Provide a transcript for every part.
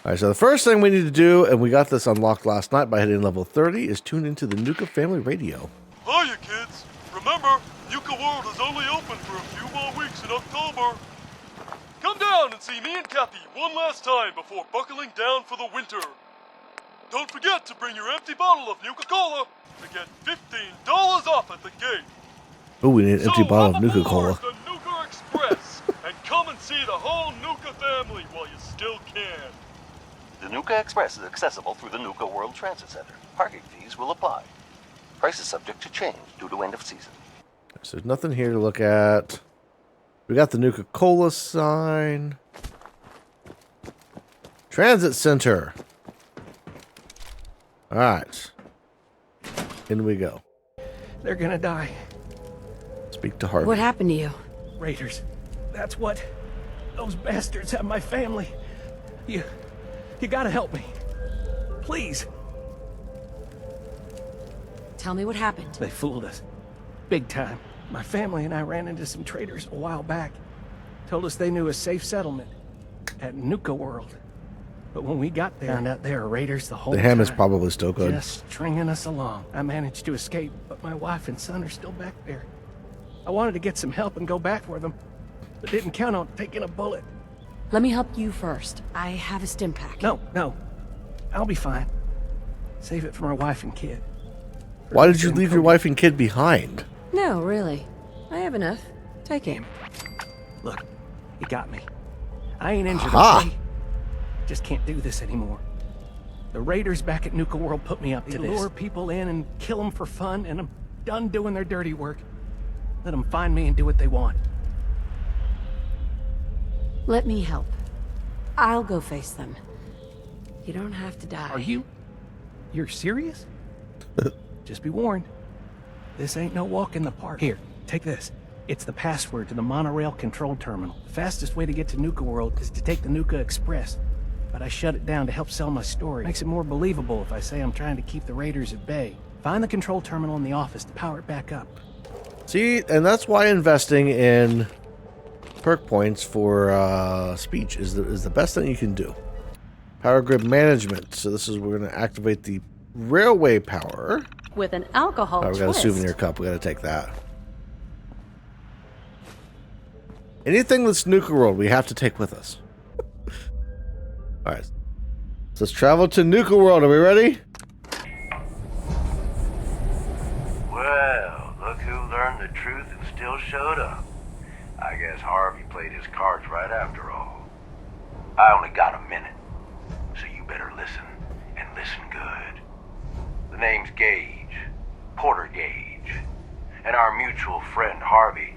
All right, so the first thing we need to do, and we got this unlocked last night by hitting level 30, is tune into the Nuka family radio. Hiya, kids. Remember, Nuka World is only open for a few more weeks in October. Come down and see me and Cappy one last time before buckling down for the winter. Don't forget to bring your empty bottle of Nuka-Cola to get $15 off at the gate. Oh, we need an empty bottle of Nuka-Cola. Nuka-Cola. The Nuka Express, and come and see the whole Nuka family while you still can. The Nuka Express is accessible through the Nuka World Transit Center. Parking fees will apply. Price is subject to change due to end of season. So there's nothing here to look at. We got the Nuka-Cola sign. Transit Center. All right. In we go. They're gonna die. Speak to Harvey. What happened to you? Raiders. That's what. Those bastards have my family. You gotta help me. Please. Tell me what happened. They fooled us. Big time. My family and I ran into some traders a while back. Told us they knew a safe settlement at Nuka World. But when we got there, found out they were raiders the whole The time. ham is probably still good. Just stringing us along. I managed to escape, but my wife and son are still back there. I wanted to get some help and go back for them, but didn't count on taking a bullet. Let me help you first. I have a stim pack. No. I'll be fine. Save it for my wife and kid. Why did you leave your wife and kid behind? No, really. I have enough. Take it. Look, you got me. I ain't injured, Aha. okay? Just can't do this anymore. The raiders back at Nuka World put me up to this. They lure people in and kill them for fun, and I'm done doing their dirty work. Let them find me and do what they want. Let me help. I'll go face them. You don't have to die. Are you? You're serious? Just be warned. This ain't no walk in the park. Here, take this. It's the password to the monorail control terminal. The fastest way to get to Nuka World is to take the Nuka Express. But I shut it down to help sell my story. Makes it more believable if I say I'm trying to keep the raiders at bay. Find the control terminal in the office to power it back up. See, and that's why investing in perk points for speech is the best thing you can do. Power grid management. So this is, we're going to activate the railway power. With an alcohol We got a souvenir cup. We got to take that. Anything that's Nuka World, we have to take with us. All right. So let's travel to Nuka World. Are we ready? Well, look who learned the truth and still showed up. I guess Harvey played his cards right after all. I only got a minute, so you better listen, and listen good. The name's Gage, Porter Gage, and our mutual friend Harvey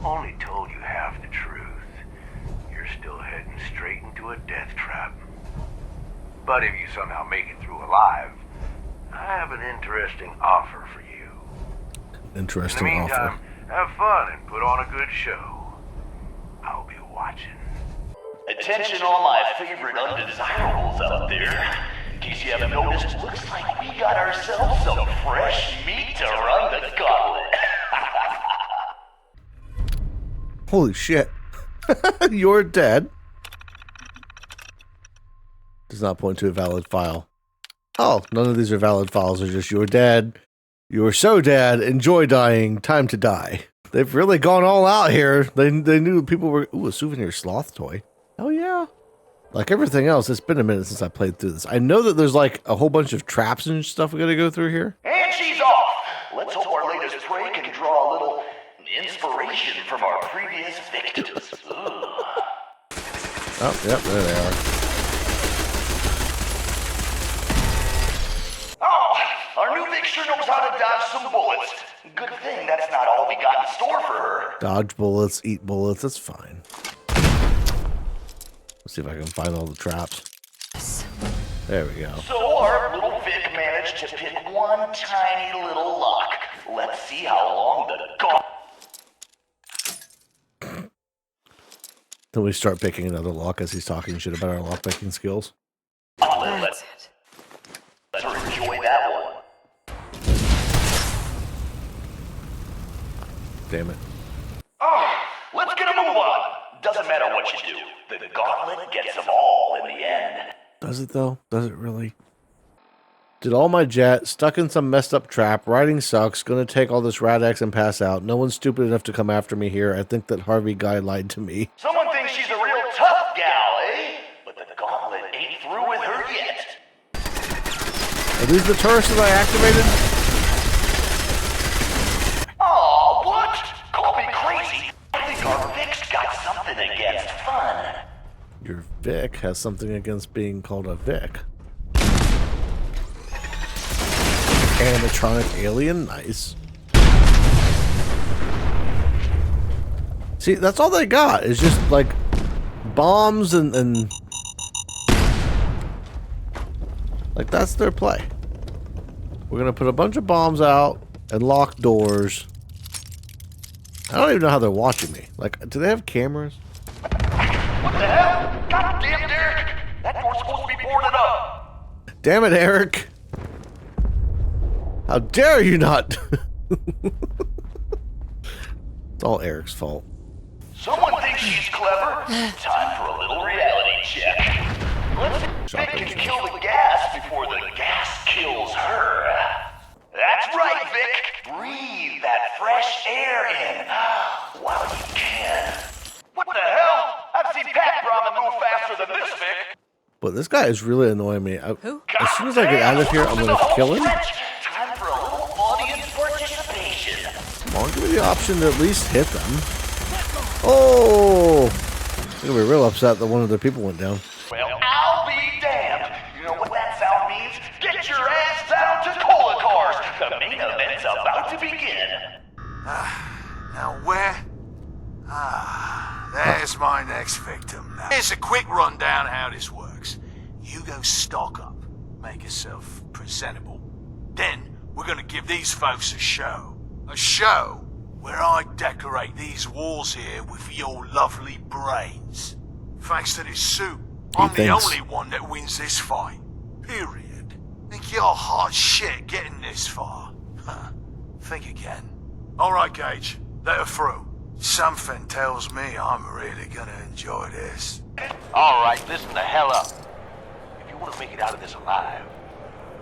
only told you half the truth. You're still heading straight into a death trap. But if you somehow make it through alive, I have an interesting offer for you. Interesting In the meantime, offer. have fun and put on a good show. I'll be watching. Attention all my favorite undesirables out there. In case you haven't noticed, looks like we got ourselves some fresh meat to run the gauntlet. Holy shit. You're dead. Does not point to a valid file. Oh, none of these are valid files. They're just you're dead. You're so dead. Enjoy dying. Time to die. They've really gone all out here. They knew people were... Ooh, a souvenir sloth toy. Oh, yeah. Like everything else, it's been a minute since I played through this. I know that there's like a whole bunch of traps and stuff we gotta go through here. And she's off! Let's hope our latest prey can draw a little inspiration from our previous victims. Oh, yep, there they are. Oh, our new fixture knows how to dodge some bullets. Good thing that's not all we got in store for her. Dodge bullets, eat bullets, that's fine. Let's see if I can find all the traps. There we go. So our little Vic managed to pick one tiny little lock. Let's see how long the Then we start picking another lock as he's talking shit about our lock picking skills. That's it. Let's enjoy that one. Damn it. Oh, let's get a move on. Doesn't matter what you do. The gauntlet gets them all in the end. Does it though? Does it really? Did all my jet, stuck in some messed up trap, riding sucks, gonna take all this Rad-X and pass out. No one's stupid enough to come after me here. I think that Harvey guy lied to me. Someone thinks she's a real tough gal, eh? But the gauntlet ain't through with her yet. Are these the tourists that I activated? Aw, what? Call me crazy. I think our Vic's got something against fun. Your Vic has something against being called a Vic. Animatronic alien, nice. See, that's all they got is just like bombs and like that's their play. We're gonna put a bunch of bombs out and lock doors. I don't even know how they're watching me. Like, do they have cameras? What the hell? Goddamn, Derek! That door's supposed to be boarded up. Damn it, Eric! How dare you not? It's all Eric's fault. Someone thinks she's clever. Time for a little reality check. Let's Vic can kill the gas before the gas kills her. That's right, Vic. Breathe that fresh air in while you can. What the hell? I've seen Pat Brahman move faster than this, Vic. But this guy is really annoying me. As soon as I get out of here, I'm gonna kill him. Time for a little audience participation. Come on, give me the option to at least hit them. Oh! I'm gonna be real upset that one of the people went down. Well, I'll be damned. You know what that sound means? Get your ass down to Cola Cars. The main event's about to begin. Now where? There's my next victim. Now, here's a quick rundown how this works. You go stock up, make yourself presentable. Then we're gonna give these folks a show. A show where I decorate these walls here with your lovely brains. Thanks to this suit, I'm the only one that wins this fight. Period. Think you're hot shit getting this far? Think again. Alright, Gage, let her through. Something tells me I'm really gonna enjoy this. Alright, listen the hell up. If you want to make it out of this alive,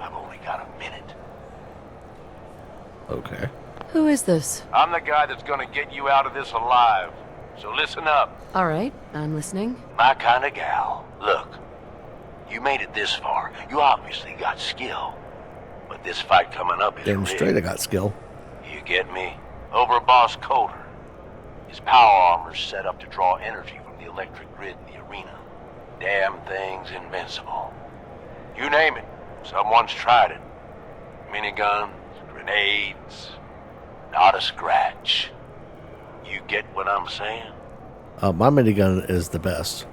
I've only got a minute. Okay. Who is this? I'm the guy that's gonna get you out of this alive. So listen up. All right, I'm listening. My kind of gal. Look, you made it this far. You obviously got skill. But this fight coming up is Damn straight I rigged. got skill. You get me? Over Boss Coder. His power armor's set up to draw energy from the electric grid in the arena. Damn thing's invincible. You name it, someone's tried it. Miniguns, grenades, not a scratch. You get what I'm saying? My minigun is the best.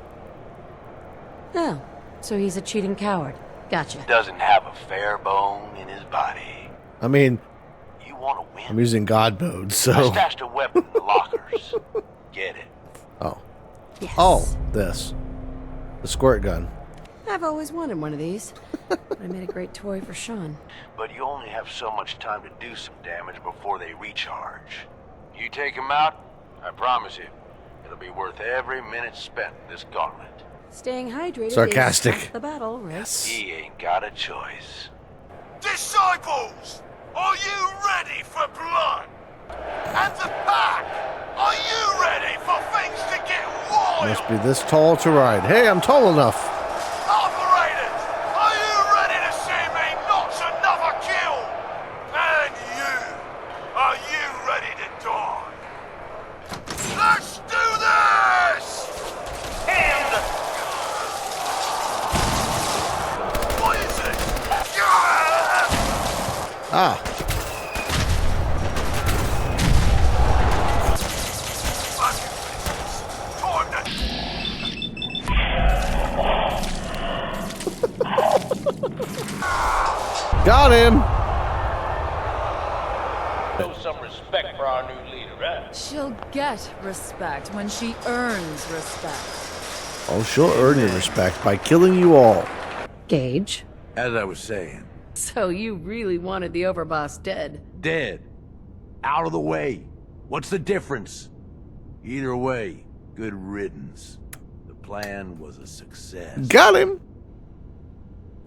Oh, so he's a cheating coward. Gotcha. Doesn't have a fair bone in his body. I mean, You want to win? I'm using God mode, I so... stashed a weapon in the lockers. Get it? Oh. Yes. Oh, this. The squirt gun. I've always wanted one of these. I made a great toy for Sean. But you only have so much time to do some damage before they recharge. You take him out, I promise you, it'll be worth every minute spent in this gauntlet. Staying hydrated Sarcastic. is half the battle, right? He ain't got a choice. Disciples, are you ready for blood? And the pack, are you ready for things to get wild? Must be this tall to ride. Hey, I'm tall enough. Operators, are you ready to see me notch another kill? And you, are you ready to die? Let's do this! And What is it? Ah. Got him. Show some respect for our new leader, right? She'll get respect when she earns respect. Oh, she'll earn your respect by killing you all. Gage. As I was saying, So you really wanted the overboss dead? dead. Out of the way. What's the difference? Either way, good riddance. The plan was a success. Got him.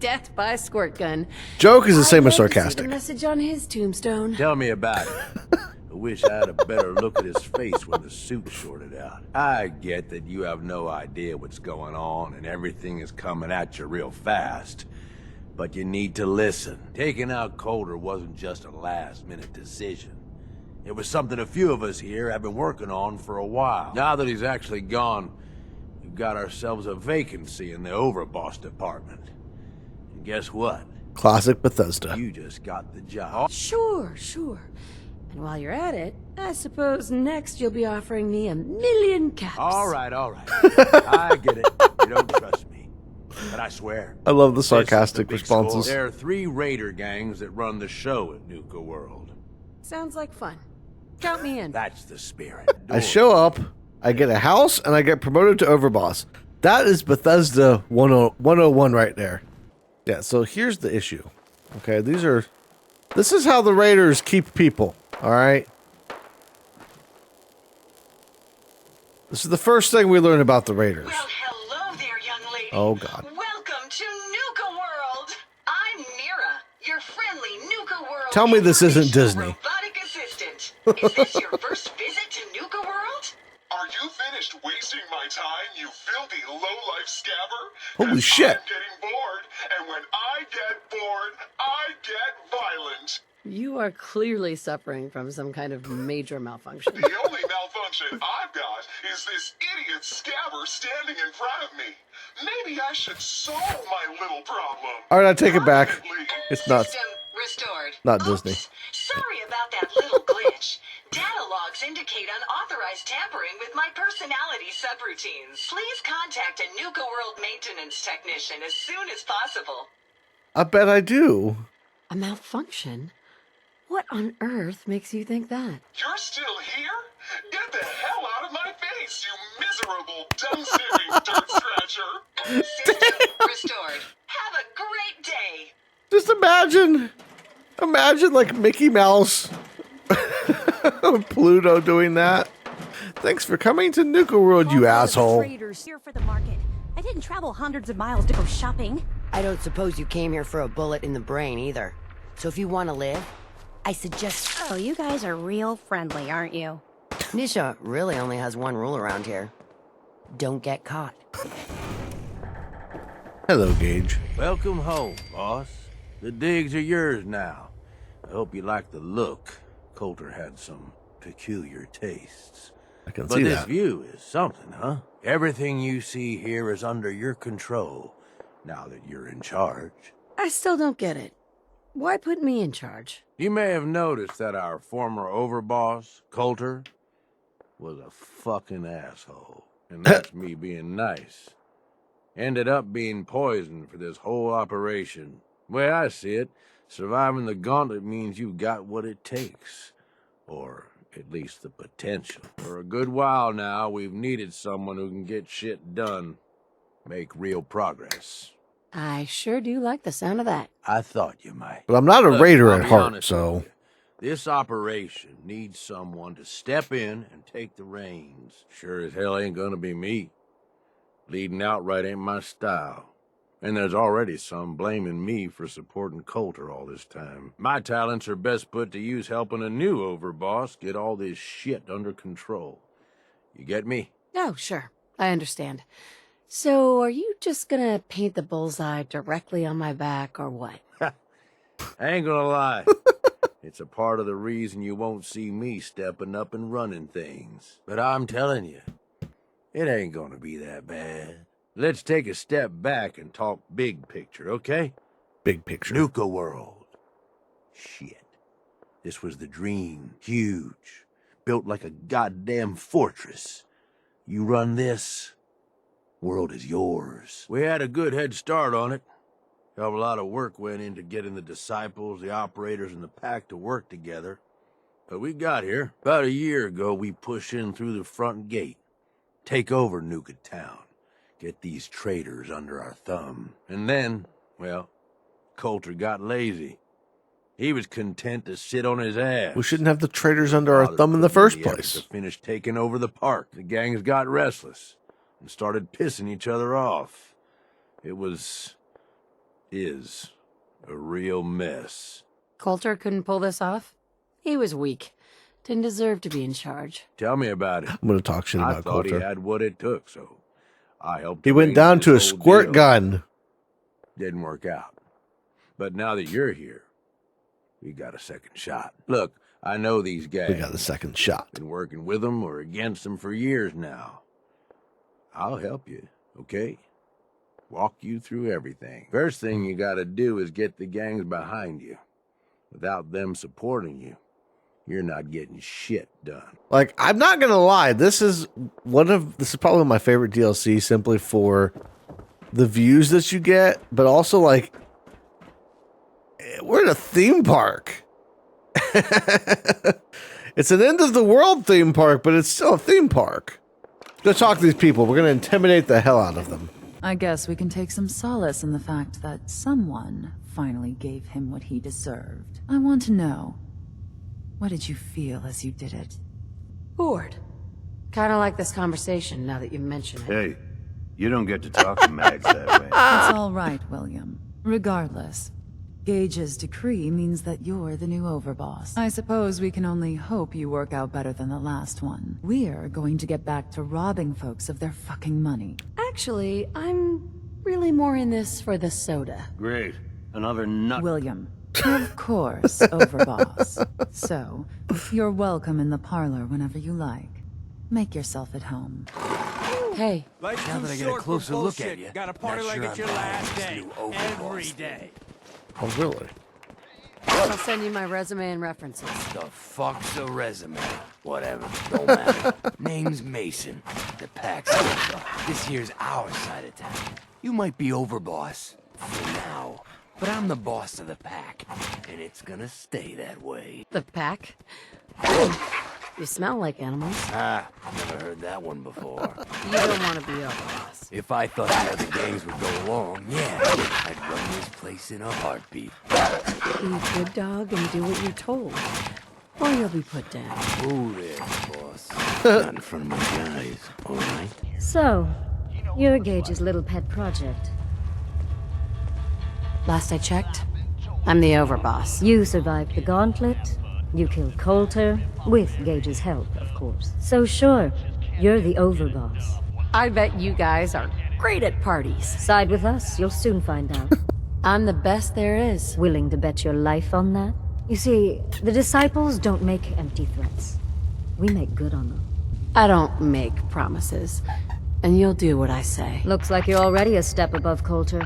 Death by squirt gun. Joke is the same as I'd love to see sarcastic. the message on his tombstone. Tell me about it. I wish I had a better look at his face when the suit shorted out. I get that you have no idea what's going on and everything is coming at you real fast. But you need to listen. Taking out Coulter wasn't just a last-minute decision. It was something a few of us here have been working on for a while. Now that he's actually gone, we've got ourselves a vacancy in the overboss department. And guess what? Classic Bethesda. You just got the job. Sure. And while you're at it, I suppose next you'll be offering me 1,000,000 caps. All right. I get it. You don't trust me. But I swear. I love the this is the sarcastic big responses. score. There are 3 raider gangs that run the show at Nuka World. Sounds like fun. Count me in. That's the spirit. I show up, I get a house, and I get promoted to overboss. That is Bethesda 101 right there. Yeah, so here's the issue. Okay, this is how the raiders keep people, all right? This is the first thing we learn about the raiders. Well, hello there, young lady. Oh, God. Welcome to Nuka World. I'm Mira, your friendly Nuka World. Tell me this isn't Disney. Robotic assistant. Is this your first visit to Nuka World? Are you finished wasting my time, you filthy low-life scabber? Holy 'Cause shit. I'm getting bored, and when I get bored, I get violent. You are clearly suffering from some kind of major malfunction. The only malfunction I've got is this idiot scabber standing in front of me. Maybe I should solve my little problem. All right, I take it back. It's not System restored. not Oops. Disney. Sorry about that little glitch. Data logs indicate unauthorized tampering with my personality subroutines. Please contact a Nuka World maintenance technician as soon as possible. I bet I do. A malfunction? What on earth makes you think that? You're still here? Get the hell out of my face, you miserable, dumb-sitting dirt scratcher. System restored. Have a great day. Just imagine like Mickey Mouse, Pluto doing that. Thanks for coming to Nuka World, you asshole. Traders here for the market. I didn't travel hundreds of miles to go shopping. I don't suppose you came here for a bullet in the brain either. So if you want to live, I suggest... Oh, you guys are real friendly, aren't you? Nisha really only has one rule around here. Don't get caught. Hello, Gage. Welcome home, boss. The digs are yours now. I hope you like the look. Coulter had some peculiar tastes. I can But see this that. view is something, huh? Everything you see here is under your control, now that you're in charge. I still don't get it. Why put me in charge? You may have noticed that our former overboss, Coulter, was a fucking asshole. And that's me being nice. Ended up being poisoned for this whole operation. The way I see it, surviving the gauntlet means you've got what it takes. Or at least the potential. For a good while now, we've needed someone who can get shit done. Make real progress. I sure do like the sound of that. I thought you might. But I'm not a Look, raider I'll at be heart, honest so... with you. This operation needs someone to step in and take the reins. Sure as hell ain't gonna be me. Leading outright ain't my style. And there's already some blaming me for supporting Coulter all this time. My talents are best put to use helping a new overboss get all this shit under control. You get me? Oh, sure. I understand. So, are you just gonna paint the bullseye directly on my back, or what? I ain't gonna lie. It's a part of the reason you won't see me stepping up and running things. But I'm telling you, it ain't gonna be that bad. Let's take a step back and talk big picture, okay? Big picture. Nuka World. Shit. This was the dream. Huge. Built like a goddamn fortress. You run this, world is yours. We had a good head start on it. A lot of work went into getting the disciples, the operators, and the pack to work together. But we got here. About a year ago, we pushed in through the front gate. Take over Nuka Town. Get these traitors under our thumb. And then, well, Coulter got lazy. He was content to sit on his ass. We shouldn't have the traitors under our thumb in the first effort place. To finish taking over the park. The gangs got restless and started pissing each other off. It was is a real mess. Coulter couldn't pull this off? He was weak. Didn't deserve to be in charge. Tell me about it. I'm gonna talk shit I about thought Coulter. he had what it took, so I helped. He went arrange down this to a whole squirt deal. gun. Didn't work out. But now that you're here, we got a second shot. Look, I know these guys. We got a second shot. Been working with them or against them for years now. I'll help you, okay? Walk you through everything. First thing you gotta do is get the gangs behind you. Without them supporting you, you're not getting shit done. Like, I'm not gonna lie, this is probably my favorite DLC simply for the views that you get, but also like we're in a theme park. It's an end of the world theme park, but it's still a theme park. Go talk to these people. We're gonna intimidate the hell out of them. I guess we can take some solace in the fact that someone finally gave him what he deserved. I want to know, what did you feel as you did it? Bored. Kind of like this conversation now that you mention it. Hey, you don't get to talk to Mags that way. It's all right, William. Regardless, Gage's decree means that you're the new overboss. I suppose we can only hope you work out better than the last one. We're going to get back to robbing folks of their fucking money. Actually, I'm really more in this for the soda. Great. Another nut. William. Of course, overboss. So, you're welcome in the parlor whenever you like. Make yourself at home. Hey. Now that I get a closer look at you, gotta party like it's your last day. Every day. Oh, really? I'll send you my resume and references. The fuck's a resume? Whatever, don't matter. Name's Mason. The pack's over. This here's our side of town. You might be overboss for now, but I'm the boss of the pack, and it's gonna stay that way. The pack? You smell like animals. Ah, never heard that one before. You don't want to be overboss. If I thought the other gangs would go along, yeah, I'd run this place in a heartbeat. Be a good dog and do what you're told, or you'll be put down. Oh there, boss. Not in front of my guys, all right? So, you're Gage's little pet project. Last I checked, I'm the overboss. You survived the gauntlet. You killed Coulter, with Gage's help, of course. So sure, you're the overboss. I bet you guys are great at parties. Side with us, you'll soon find out. I'm the best there is. Willing to bet your life on that? You see, the disciples don't make empty threats. We make good on them. I don't make promises, and you'll do what I say. Looks like you're already a step above Coulter.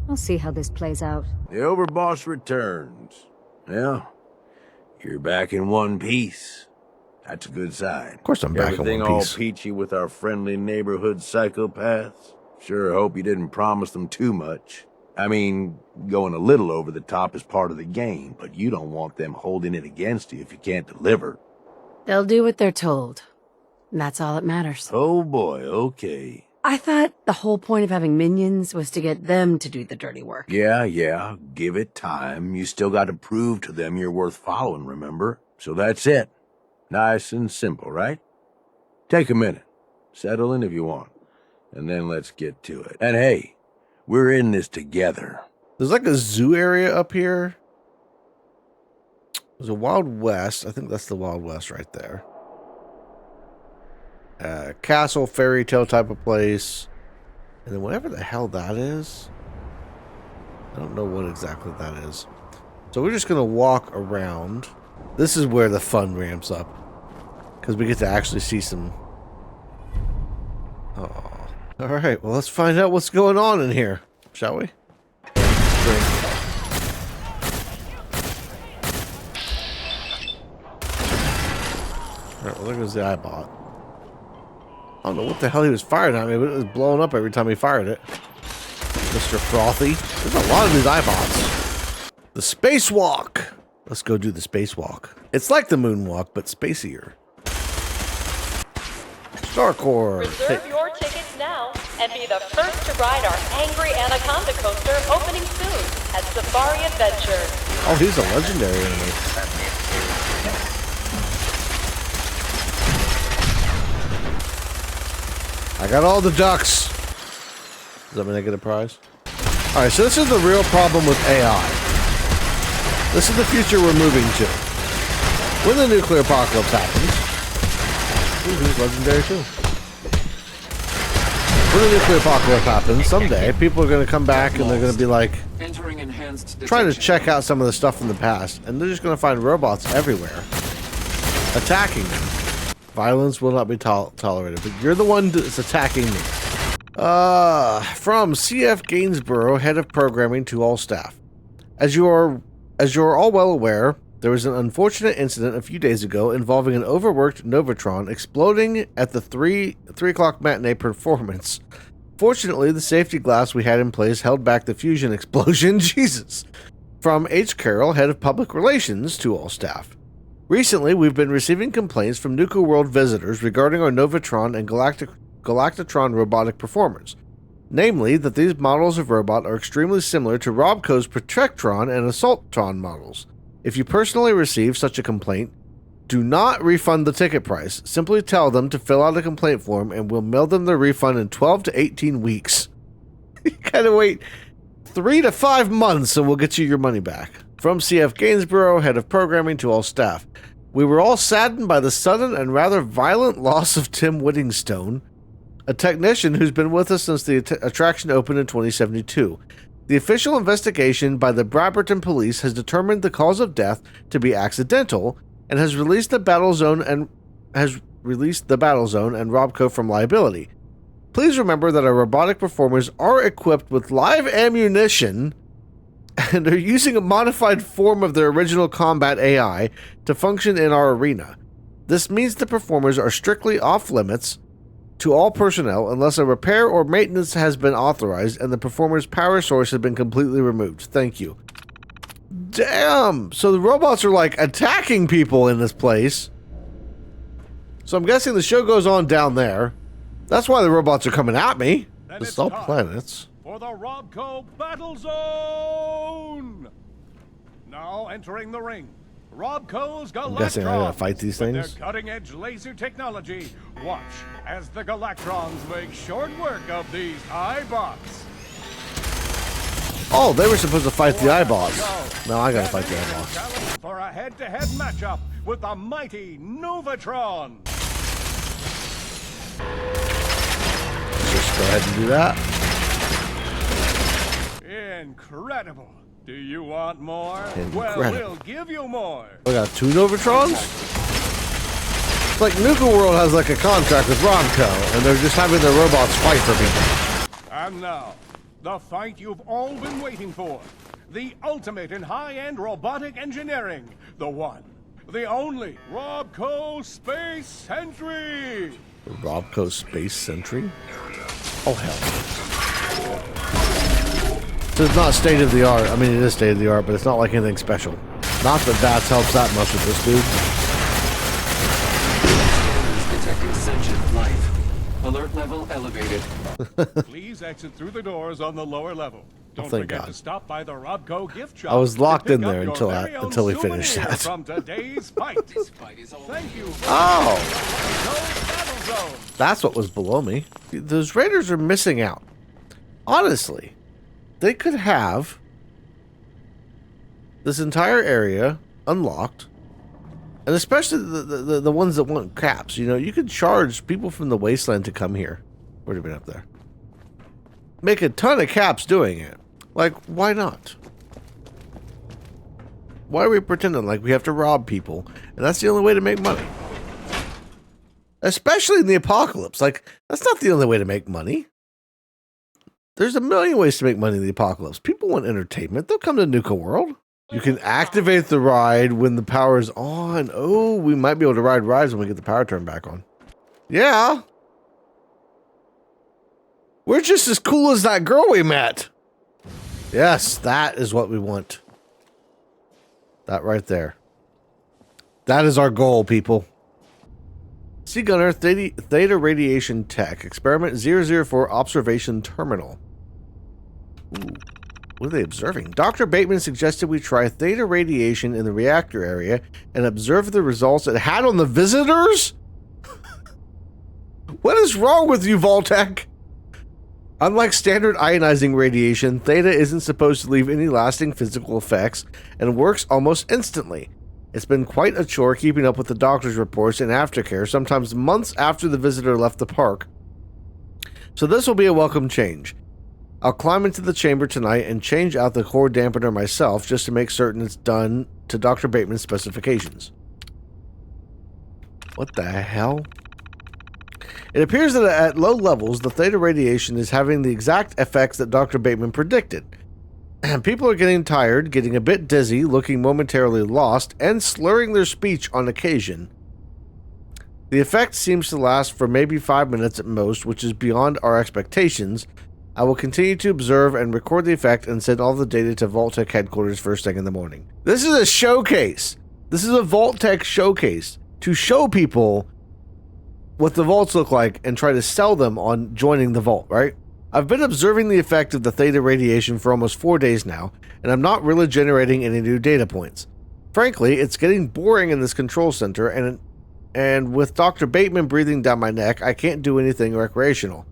I'll see how this plays out. The overboss returns. Well, you're back in one piece. That's a good sign. Of course I'm back in Everything one all piece. peachy with our friendly neighborhood psychopaths? Sure hope you didn't promise them too much. I mean, going a little over the top is part of the game, but you don't want them holding it against you if you can't deliver. They'll do what they're told. And that's all that matters. Oh boy, okay. I thought the whole point of having minions was to get them to do the dirty work. Yeah, give it time. You still got to prove to them you're worth following, remember? So that's it. Nice and simple, right? Take a minute. Settle in if you want. And then let's get to it. And hey, we're in this together. There's like a zoo area up here. There's a Wild West. I think that's the Wild West right there. Castle, fairy tale type of place. And then whatever the hell that is. I don't know what exactly that is. So we're just going to walk around. This is where the fun ramps up. Because we get to actually see some... Oh. Alright, well let's find out what's going on in here. Shall we? Drink. Alright, well there goes the eyebot. I don't know what the hell he was firing at me, but it was blowing up every time he fired it. Mr. Frothy. There's a lot of these eyebots. The spacewalk. Let's go do the spacewalk. It's like the moonwalk, but spacier. Starcore. Reserve your tickets now and be the first to ride our Angry Anaconda coaster opening soon at Safari Adventure. Oh, he's a legendary enemy. I got all the ducks. Does that mean I get a prize? Alright, so this is the real problem with AI. This is the future we're moving to. When the nuclear apocalypse happens... Ooh, who's legendary too? When the nuclear apocalypse happens, someday, people are going to come back and they're going to be like... trying to check out some of the stuff from the past, and they're just going to find robots everywhere. Attacking them. Violence will not be tolerated, but you're the one that's attacking me. From CF Gainsborough, head of programming, to all staff. As you are all well aware, there was an unfortunate incident a few days ago involving an overworked Novatron exploding at the 3 o'clock matinee performance. Fortunately, the safety glass we had in place held back the fusion explosion. Jesus. From H. Carroll, head of public relations, to all staff. Recently, we've been receiving complaints from Nuka World visitors regarding our Novatron and Galactatron robotic performers. Namely, that these models of robot are extremely similar to Robco's Protectron and Assaulttron models. If you personally receive such a complaint, do not refund the ticket price. Simply tell them to fill out a complaint form and we'll mail them the refund in 12 to 18 weeks. You gotta wait 3 to 5 months and we'll get you your money back. From CF Gainsborough, head of programming, to all staff. We were all saddened by the sudden and rather violent loss of Tim Whittingstone, a technician who's been with us since the attraction opened in 2072. The official investigation by the Brabberton police has determined the cause of death to be accidental and has released the battle zone and Robco from liability. Please remember that our robotic performers are equipped with live ammunition and are using a modified form of their original combat AI to function in our arena. This means the performers are strictly off limits to all personnel unless a repair or maintenance has been authorized and the performer's power source has been completely removed. Thank you. Damn! So the robots are like attacking people in this place. So I'm guessing the show goes on down there. That's why the robots are coming at me. This is all planets. For the Robco Battle Zone! Now entering the ring, Robco's Galactron. I'm guessing I gotta fight these things. With their cutting-edge laser technology. Watch as the Galactrons make short work of these iBots. Oh, they were supposed to fight the iBots. Now I gotta fight the iBots. For a head-to-head matchup with the mighty Novatron. Just go ahead and do that. Incredible. Do you want more? Incredible. Well, we'll give you more. We got 2 Novatrons? It's like Nuka World has like a contract with Romco, and they're just having their robots fight for people. And now, the fight you've all been waiting for. The ultimate in high-end robotic engineering. The one, the only Robco Space Sentry. Robco Space Sentry? Oh, hell. So it's not state-of-the-art. I mean, it is state-of-the-art, but it's not like anything special. Not that VATS helps that much with this dude. Detecting sentient life. Alert level elevated. Please exit through the doors on the lower level. Don't thank forget God. to stop by the Robco gift shop. I was locked in to pick there up until your very own we finished souvenir that. From today's fight. Thank you. Oh! Battle Zone. That's what was below me. Those raiders are missing out. Honestly, they could have this entire area unlocked, and especially the ones that want caps. You know, you could charge people from the wasteland to come here. Where'd have been up there? Make a ton of caps doing it. Like, why not? Why are we pretending like we have to rob people, and that's the only way to make money? Especially in the apocalypse. Like, that's not the only way to make money. There's a million ways to make money in the apocalypse. People want entertainment. They'll come to Nuka World. You can activate the ride when the power is on. Oh, we might be able to ride rides when we get the power turned back on. Yeah. We're just as cool as that girl we met. Yes, that is what we want. That right there. That is our goal, people. Sea Gunner, Theta Radiation Tech, Experiment 004 Observation Terminal. Ooh, what are they observing? Dr. Bateman suggested we try theta radiation in the reactor area and observe the results it had on the visitors? What is wrong with you, Voltec? Unlike standard ionizing radiation, theta isn't supposed to leave any lasting physical effects and works almost instantly. It's been quite a chore keeping up with the doctor's reports and aftercare, sometimes months after the visitor left the park. So this will be a welcome change. I'll climb into the chamber tonight and change out the core dampener myself just to make certain it's done to Dr. Bateman's specifications. What the hell? It appears that at low levels, the theta radiation is having the exact effects that Dr. Bateman predicted. And people are getting tired, getting a bit dizzy, looking momentarily lost, and slurring their speech on occasion. The effect seems to last for maybe 5 minutes at most, which is beyond our expectations. I will continue to observe and record the effect and send all the data to Vault-Tec headquarters first thing in the morning. This is a showcase. This is a Vault-Tec showcase to show people what the vaults look like and try to sell them on joining the vault, right? I've been observing the effect of the theta radiation for almost 4 days now, and I'm not really generating any new data points. Frankly, it's getting boring in this control center, and with Dr. Bateman breathing down my neck, I can't do anything recreational.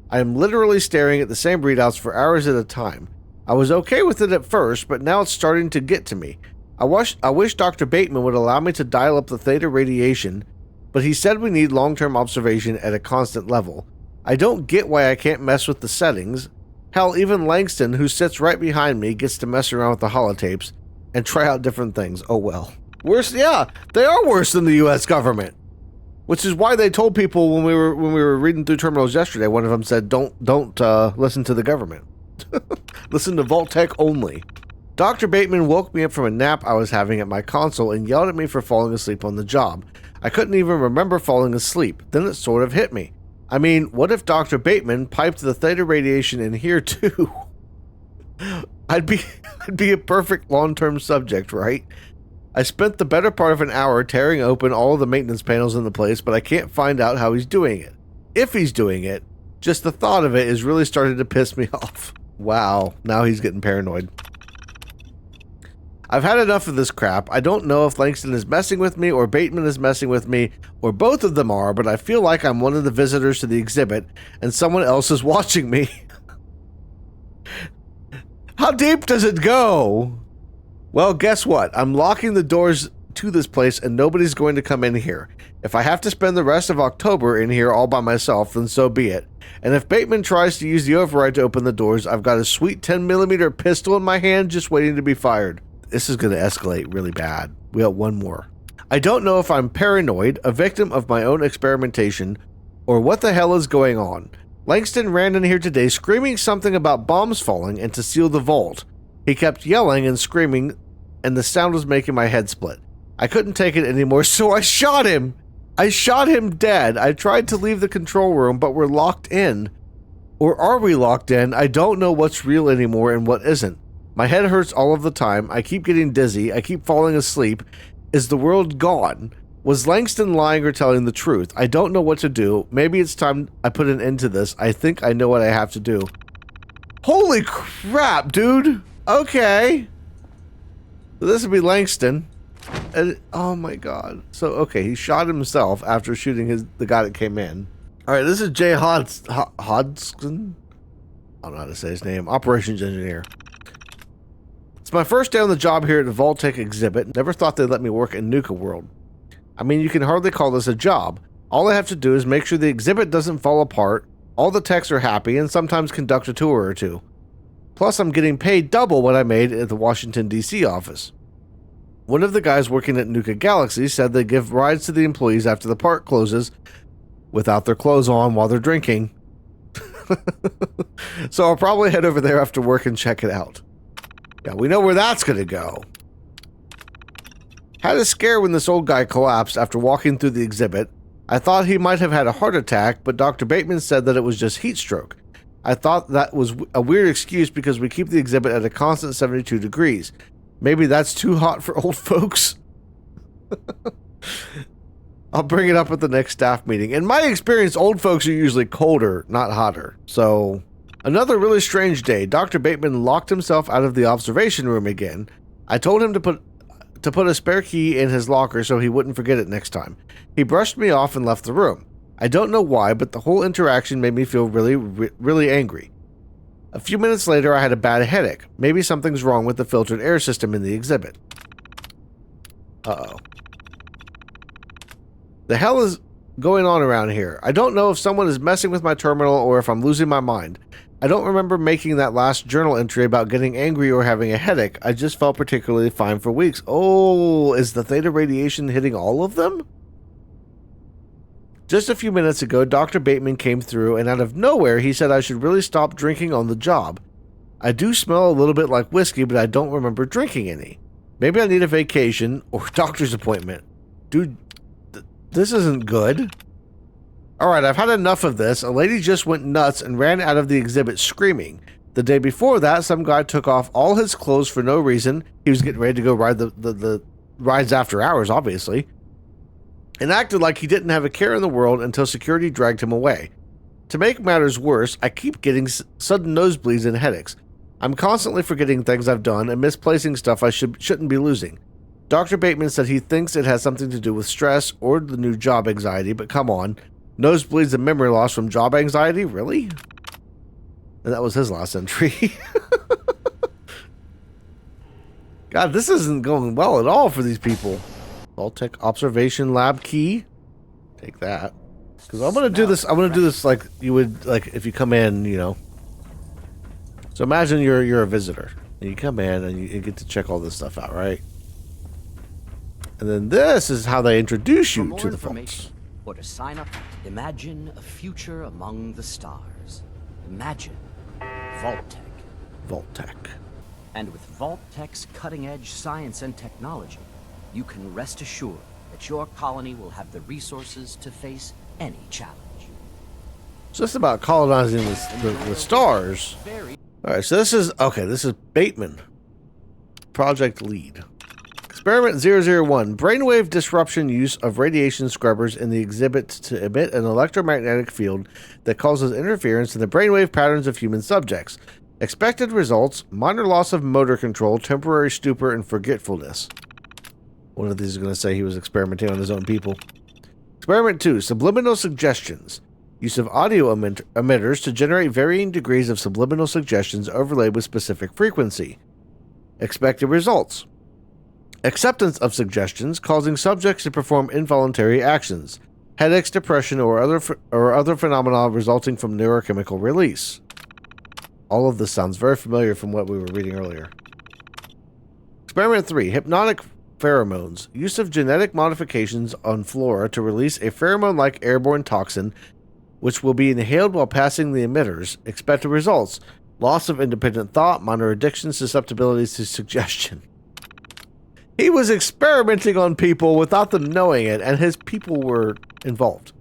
I am literally staring at the same readouts for hours at a time. I was okay with it at first, but now it's starting to get to me. I wish Dr. Bateman would allow me to dial up the theta radiation, but he said we need long-term observation at a constant level. I don't get why I can't mess with the settings. Hell, even Langston, who sits right behind me, gets to mess around with the holotapes and try out different things. Oh well. Worse, yeah, they are worse than the U.S. government. Which is why they told people when we were reading through terminals yesterday, one of them said, don't listen to the government. Listen to Vault-Tec only. Dr. Bateman woke me up from a nap I was having at my console and yelled at me for falling asleep on the job. I couldn't even remember falling asleep. Then it sort of hit me. I mean, what if Dr. Bateman piped the theta radiation in here too? I'd be a perfect long-term subject, right? I spent the better part of an hour tearing open all of the maintenance panels in the place, but I can't find out how he's doing it. If he's doing it, just the thought of it is really starting to piss me off. Wow, now he's getting paranoid. I've had enough of this crap. I don't know if Langston is messing with me or Bateman is messing with me, or both of them are, but I feel like I'm one of the visitors to the exhibit and someone else is watching me. How deep does it go? Well, guess what? I'm locking the doors to this place and nobody's going to come in here. If I have to spend the rest of October in here all by myself, then so be it. And if Bateman tries to use the override to open the doors, I've got a sweet 10mm pistol in my hand just waiting to be fired. This is going to escalate really bad. We got one more. I don't know if I'm paranoid, a victim of my own experimentation, or what the hell is going on. Langston ran in here today screaming something about bombs falling and to seal the vault. He kept yelling and screaming, and the sound was making my head split. I couldn't take it anymore, so I shot him. I shot him dead. I tried to leave the control room, but we're locked in. Or are we locked in? I don't know what's real anymore and what isn't. My head hurts all of the time. I keep getting dizzy. I keep falling asleep. Is the world gone? Was Langston lying or telling the truth? I don't know what to do. Maybe it's time I put an end to this. I think I know what I have to do. Holy crap, dude. Okay. This would be Langston. And, oh my god. So, okay, he shot himself after shooting the guy that came in. Alright, this is Jay Hodgson? I don't know how to say his name. Operations engineer. It's my first day on the job here at the Vault-Tec exhibit. Never thought they'd let me work in Nuka World. I mean, you can hardly call this a job. All I have to do is make sure the exhibit doesn't fall apart, all the techs are happy, and sometimes conduct a tour or two. Plus, I'm getting paid double what I made at the Washington, D.C. office. One of the guys working at Nuka Galaxy said they give rides to the employees after the park closes without their clothes on while they're drinking. So I'll probably head over there after work and check it out. Yeah, we know where that's going to go. Had a scare when this old guy collapsed after walking through the exhibit. I thought he might have had a heart attack, but Dr. Bateman said that it was just heat stroke. I thought that was a weird excuse because we keep the exhibit at a constant 72 degrees. Maybe that's too hot for old folks. I'll bring it up at the next staff meeting. In my experience, old folks are usually colder, not hotter. So, another really strange day. Dr. Bateman locked himself out of the observation room again. I told him to put a spare key in his locker so he wouldn't forget it next time. He brushed me off and left the room. I don't know why, but the whole interaction made me feel really angry. A few minutes later, I had a bad headache. Maybe something's wrong with the filtered air system in the exhibit. Uh-oh. The hell is going on around here? I don't know if someone is messing with my terminal or if I'm losing my mind. I don't remember making that last journal entry about getting angry or having a headache. I just felt particularly fine for weeks. Oh, is the theta radiation hitting all of them? Just a few minutes ago, Dr. Bateman came through, and out of nowhere, he said I should really stop drinking on the job. I do smell a little bit like whiskey, but I don't remember drinking any. Maybe I need a vacation or a doctor's appointment. Dude, this isn't good. Alright, I've had enough of this. A lady just went nuts and ran out of the exhibit screaming. The day before that, some guy took off all his clothes for no reason. He was getting ready to go ride the rides after hours, obviously. And acted like he didn't have a care in the world until security dragged him away. To make matters worse, I keep getting sudden nosebleeds and headaches. I'm constantly forgetting things I've done and misplacing stuff I shouldn't be losing. Dr. Bateman said he thinks it has something to do with stress or the new job anxiety, but come on. Nosebleeds and memory loss from job anxiety? Really? And that was his last entry. God, this isn't going well at all for these people. Vault-Tec observation lab key. Take that. Because I'm gonna do this. I'm gonna do this like you would, like if you come in, you know. So imagine you're a visitor and you come in and you get to check all this stuff out, right? And then this is how they introduce you to the vaults. Or to sign up, imagine a future among the stars. Imagine Vault-Tec. Vault-Tec. And with Vault-Tec's cutting-edge science and technology, you can rest assured that your colony will have the resources to face any challenge. So it's about colonizing the stars. Alright, so this is Bateman. Project lead. Experiment 001. Brainwave disruption use of radiation scrubbers in the exhibit to emit an electromagnetic field that causes interference in the brainwave patterns of human subjects. Expected results: minor loss of motor control, temporary stupor, and forgetfulness. One of these is going to say he was experimenting on his own people. Experiment 2. Subliminal suggestions. Use of audio emitters to generate varying degrees of subliminal suggestions overlaid with specific frequency. Expected results: acceptance of suggestions causing subjects to perform involuntary actions, headaches, depression, or other phenomena resulting from neurochemical release. All of this sounds very familiar from what we were reading earlier. Experiment 3. Hypnotic pheromones. Use of genetic modifications on flora to release a pheromone-like airborne toxin which will be inhaled while passing the emitters. Expected results: loss of independent thought, minor addictions, susceptibilities to suggestion. He was experimenting on people without them knowing it, and his people were involved.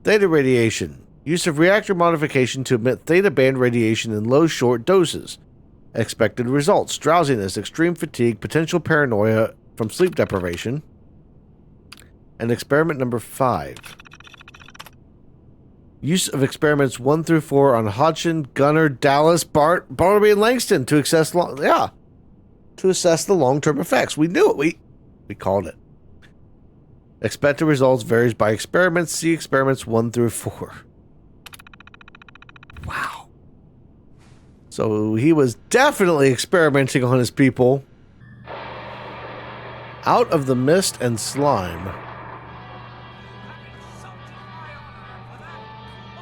Theta radiation. Use of reactor modification to emit theta band radiation in low, short doses. Expected results: drowsiness, extreme fatigue, potential paranoia from sleep deprivation. And experiment number 5. Use of experiments 1 through 4 on Hodgson, Gunner, Dallas, Barnaby, and Langston to assess the long-term effects. We knew it. We called it. Expected results varies by experiments. See experiments 1 through 4. Wow. So he was definitely experimenting on his people. Out of the mist and slime.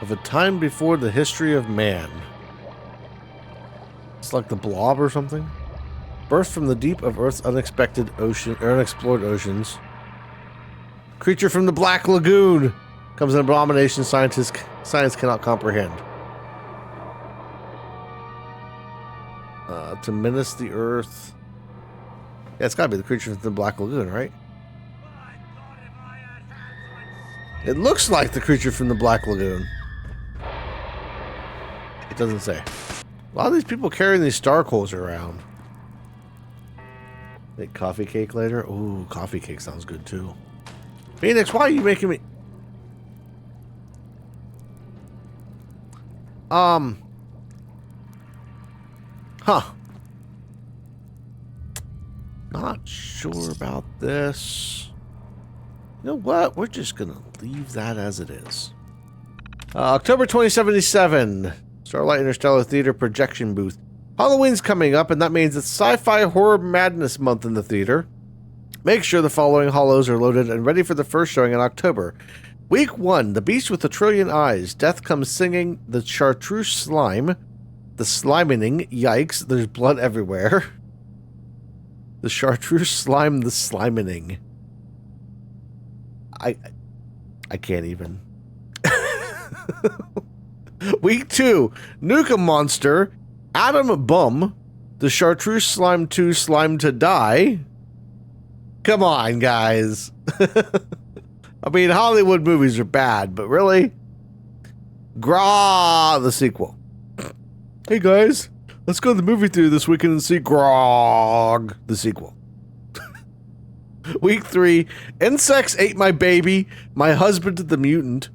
Of a time before the history of man. It's like the Blob or something. Birth from the deep of Earth's unexpected ocean, or unexplored oceans. Creature from the Black Lagoon. Comes an abomination science cannot comprehend. To menace the Earth. Yeah, it's gotta be the creature from the Black Lagoon, right? It looks like the creature from the Black Lagoon. It doesn't say. A lot of these people carrying these star coals around. Make coffee cake later? Ooh, coffee cake sounds good too. Phoenix, why are you making me... Not sure about this. You know what? We're just gonna leave that as it is. October 2077. Starlight Interstellar Theater projection booth. Halloween's coming up, and that means it's Sci-Fi Horror Madness Month in the theater. Make sure the following hollows are loaded and ready for the first showing in October. Week 1, The Beast with a Trillion Eyes. Death Comes Singing, The Chartreuse Slime. The Slimening. Yikes, there's blood everywhere. The Chartreuse Slime, The Slimening. I can't even. Week 2, Nuka Monster, Atom Bum, The Chartreuse Slime 2, Slime to Die. Come on, guys. I mean, Hollywood movies are bad, but really? Gra, the sequel. Hey, guys, let's go to the movie theater this weekend and see Grog, the sequel. Week 3, Insects Ate My Baby, My Husband the Mutant,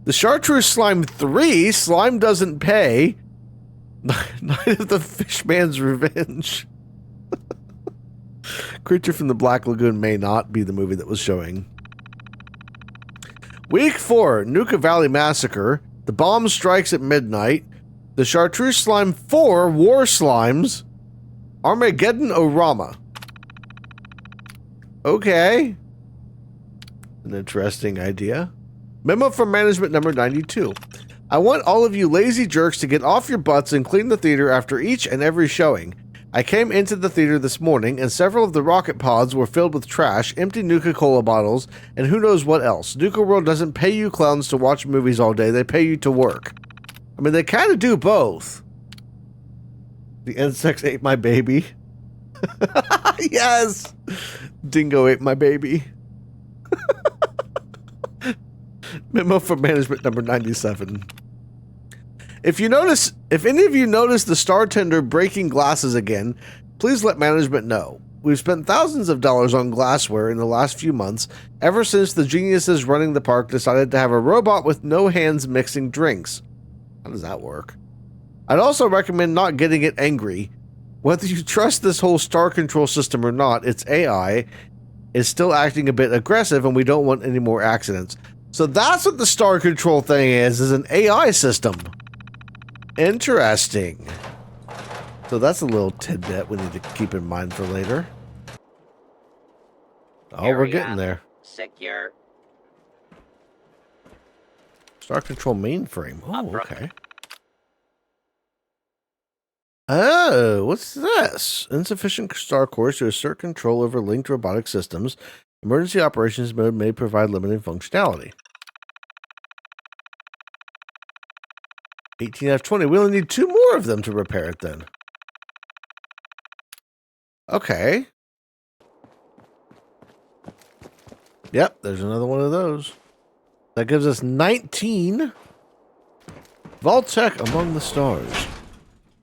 The Chartreuse Slime 3, Slime Doesn't Pay, Night of the Fishman's Revenge. Creature from the Black Lagoon may not be the movie that was showing. Week 4, Nuka Valley Massacre, The Bomb Strikes at Midnight, The Chartreuse Slime 4, War Slimes, Armageddon Orama. Okay. An interesting idea. Memo from management number 92. I want all of you lazy jerks to get off your butts and clean the theater after each and every showing. I came into the theater this morning and several of the rocket pods were filled with trash, empty Nuka-Cola bottles, and who knows what else. Nuka World doesn't pay you clowns to watch movies all day, they pay you to work. I mean, they kind of do both. The insects ate my baby. Yes! Dingo ate my baby. Memo from management number 97. If any of you notice the star tender breaking glasses again, please let management know. We've spent thousands of dollars on glassware in the last few months, ever since the geniuses running the park decided to have a robot with no hands mixing drinks. How does that work? I'd also recommend not getting it angry. Whether you trust this whole star control system or not, its AI is still acting a bit aggressive and we don't want any more accidents. So that's what the star control thing is an AI system. Interesting. So that's a little tidbit we need to keep in mind for later. Oh, we're getting there. Secure. Star control mainframe. Oh, okay. Oh, what's this? Insufficient star cores to assert control over linked robotic systems. Emergency operations mode may provide limited functionality. 18F20. We only need 2 more of them to repair it then. Okay. Yep, there's another one of those. That gives us 19. Vault-Tec among the stars.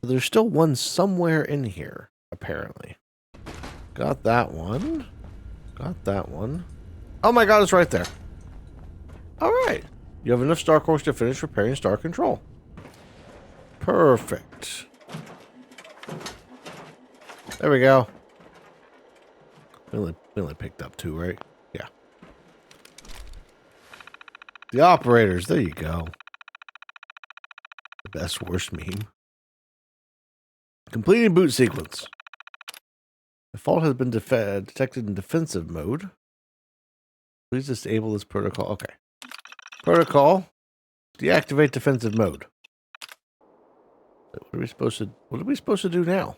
There's still one somewhere in here, apparently. Got that one. Got that one. Oh my god, it's right there. Alright. You have enough star cores to finish repairing star control. Perfect. There we go. We only picked up 2, right? Yeah. The operators. There you go. The best worst meme. Completing boot sequence. The fault has been detected in defensive mode. Please disable this protocol. Okay. Protocol. Deactivate defensive mode. What are we supposed to do now?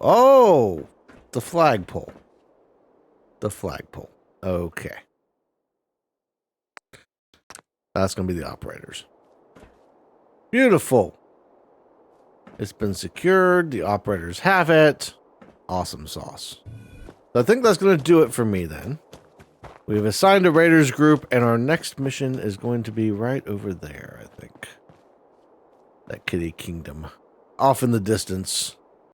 Oh, the flagpole. The flagpole. Okay. That's going to be the operators. Beautiful. It's been secured. The operators have it. Awesome sauce. So I think that's going to do it for me then. We've assigned a raiders group, and our next mission is going to be right over there, I think. That kitty kingdom. Off in the distance.